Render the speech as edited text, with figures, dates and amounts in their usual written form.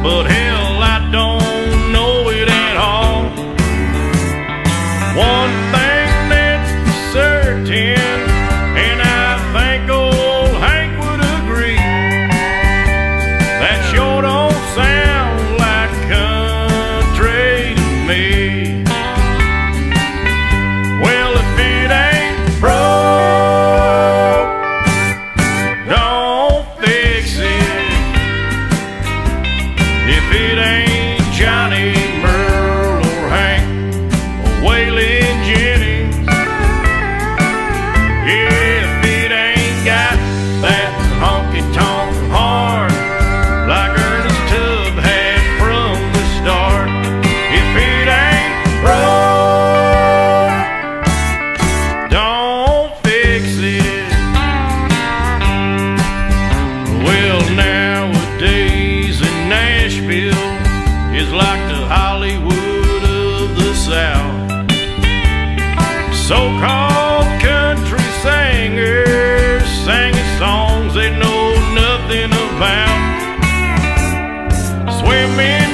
but hell, I don't know it at all. One thing that's certain, and I think old Hank would agree, that sure don't sound like country to me. Well, if it ain't broke, don't fix it. If it ain't Johnny, Merle, or Hank, or Waylon Jennings, yeah, if it ain't got that honky-tonk heart like Ernest Tubb had from the start, if it ain't broke, don't fix it. Well, nowadays in Nashville is like the Hollywood of the South. So-called country singers singing songs they know nothing about. Swimming